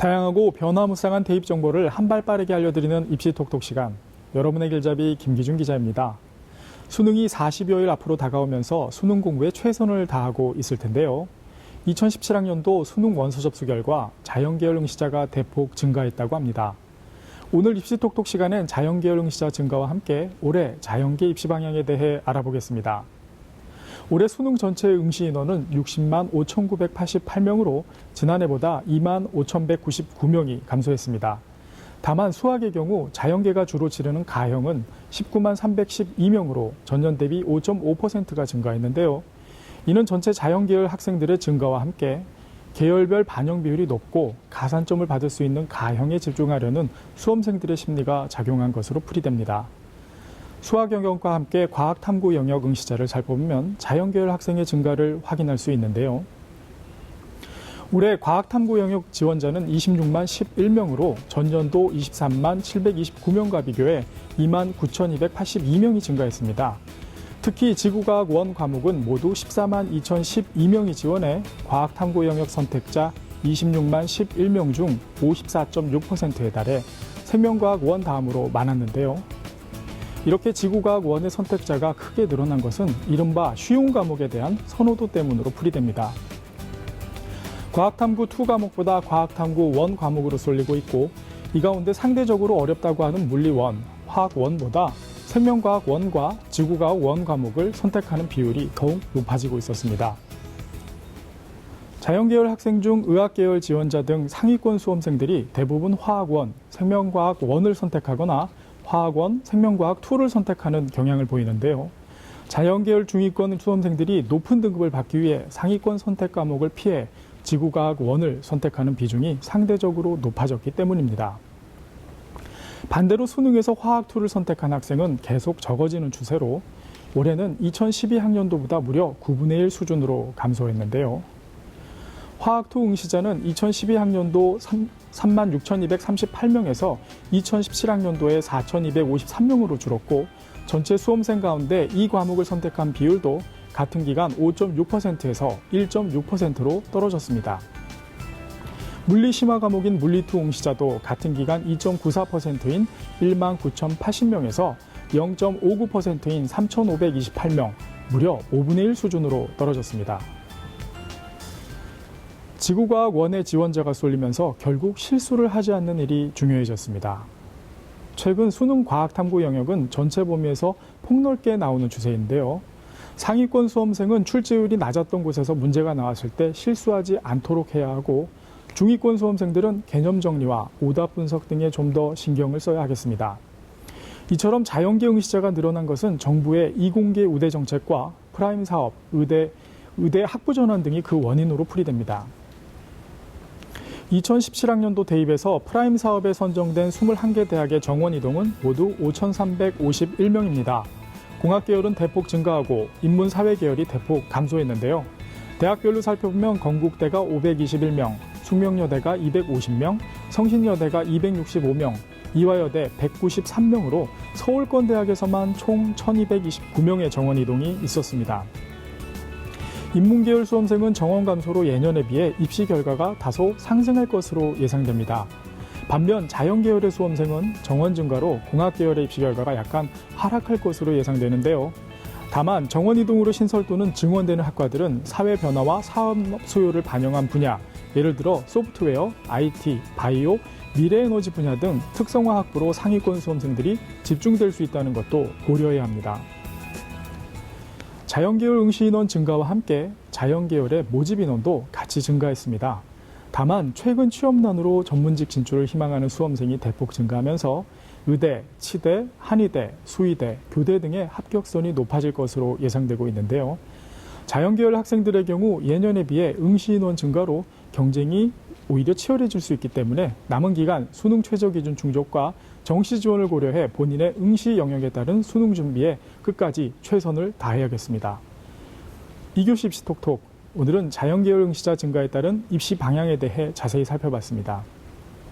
다양하고 변화무쌍한 대입 정보를 한 발 빠르게 알려드리는 입시톡톡 시간. 여러분의 길잡이 김기준 기자입니다. 수능이 40여일 앞으로 다가오면서 수능 공부에 최선을 다하고 있을 텐데요. 2017학년도 수능 원서 접수 결과 자연계열 응시자가 대폭 증가했다고 합니다. 오늘 입시톡톡 시간엔 자연계열 응시자 증가와 함께 올해 자연계 입시 방향에 대해 알아보겠습니다. 올해 수능 전체 응시 인원은 60만 5,988명으로 지난해보다 2만 5,199명이 감소했습니다. 다만 수학의 경우 자연계가 주로 치르는 가형은 19만 312명으로 전년 대비 5.5%가 증가했는데요. 이는 전체 자연계열 학생들의 증가와 함께 계열별 반영 비율이 높고 가산점을 받을 수 있는 가형에 집중하려는 수험생들의 심리가 작용한 것으로 풀이됩니다. 수학 영역과 함께 과학 탐구 영역 응시자를 살펴보면 자연계열 학생의 증가를 확인할 수 있는데요. 올해 과학 탐구 영역 지원자는 26만 11명으로 전년도 23만 729명과 비교해 2만 9,282명이 증가했습니다. 특히 지구과학 원 과목은 모두 14만 2,012명이 지원해 과학 탐구 영역 선택자 26만 11명 중 54.6%에 달해 생명과학 원 다음으로 많았는데요. 이렇게 지구과학 원의 선택자가 크게 늘어난 것은 이른바 쉬운 과목에 대한 선호도 때문으로 풀이됩니다. 과학탐구 2 과목보다 과학탐구 1 과목으로 쏠리고 있고 이 가운데 상대적으로 어렵다고 하는 물리 1, 화학 1보다 생명과학 1과 지구과학 1 과목을 선택하는 비율이 더욱 높아지고 있었습니다. 자연계열 학생 중 의학계열 지원자 등 상위권 수험생들이 대부분 화학 1, 생명과학 1을 선택하거나 화학원, 생명과학 2를 선택하는 경향을 보이는데요. 자연계열 중위권 수험생들이 높은 등급을 받기 위해 상위권 선택 과목을 피해 지구과학 1을 선택하는 비중이 상대적으로 높아졌기 때문입니다. 반대로 수능에서 화학 2를 선택한 학생은 계속 적어지는 추세로 올해는 2012학년도보다 무려 9분의 1 수준으로 감소했는데요. 화학 2 응시자는 2012학년도 3만 6,238명에서 2017학년도에 4,253명으로 줄었고 전체 수험생 가운데 이 과목을 선택한 비율도 같은 기간 5.6%에서 1.6%로 떨어졌습니다. 물리 심화 과목인 물리 2 응시자도 같은 기간 2.94%인 1만 9,080명에서 0.59%인 3,528명, 무려 5분의 1 수준으로 떨어졌습니다. 지구과학 1의 지원자가 쏠리면서 결국 실수를 하지 않는 일이 중요해졌습니다. 최근 수능 과학탐구 영역은 전체 범위에서 폭넓게 나오는 추세인데요. 상위권 수험생은 출제율이 낮았던 곳에서 문제가 나왔을 때 실수하지 않도록 해야 하고 중위권 수험생들은 개념 정리와 오답 분석 등에 좀 더 신경을 써야 하겠습니다. 이처럼 자연계 응시자가 늘어난 것은 정부의 이공계 우대 정책과 프라임 사업, 의대 학부 전환 등이 그 원인으로 풀이됩니다. 2017학년도 대입에서 프라임 사업에 선정된 21개 대학의 정원 이동은 모두 5,351명입니다. 공학계열은 대폭 증가하고 인문사회계열이 대폭 감소했는데요. 대학별로 살펴보면 건국대가 521명, 숙명여대가 250명, 성신여대가 265명, 이화여대 193명으로 서울권 대학에서만 총 1,229명의 정원 이동이 있었습니다. 인문계열 수험생은 정원 감소로 예년에 비해 입시 결과가 다소 상승할 것으로 예상됩니다. 반면 자연계열의 수험생은 정원 증가로 공학계열의 입시 결과가 약간 하락할 것으로 예상되는데요. 다만 정원 이동으로 신설 또는 증원되는 학과들은 사회 변화와 사업 수요를 반영한 분야, 예를 들어 소프트웨어, IT, 바이오, 미래에너지 분야 등 특성화 학부로 상위권 수험생들이 집중될 수 있다는 것도 고려해야 합니다. 자연계열 응시 인원 증가와 함께 자연계열의 모집 인원도 같이 증가했습니다. 다만 최근 취업난으로 전문직 진출을 희망하는 수험생이 대폭 증가하면서 의대, 치대, 한의대, 수의대, 교대 등의 합격선이 높아질 것으로 예상되고 있는데요. 자연계열 학생들의 경우 예년에 비해 응시 인원 증가로 경쟁이 오히려 치열해질 수 있기 때문에 남은 기간 수능 최저 기준 충족과 정시 지원을 고려해 본인의 응시 영역에 따른 수능 준비에 끝까지 최선을 다해야겠습니다. 이교시 입시톡톡, 오늘은 자연계열 응시자 증가에 따른 입시 방향에 대해 자세히 살펴봤습니다.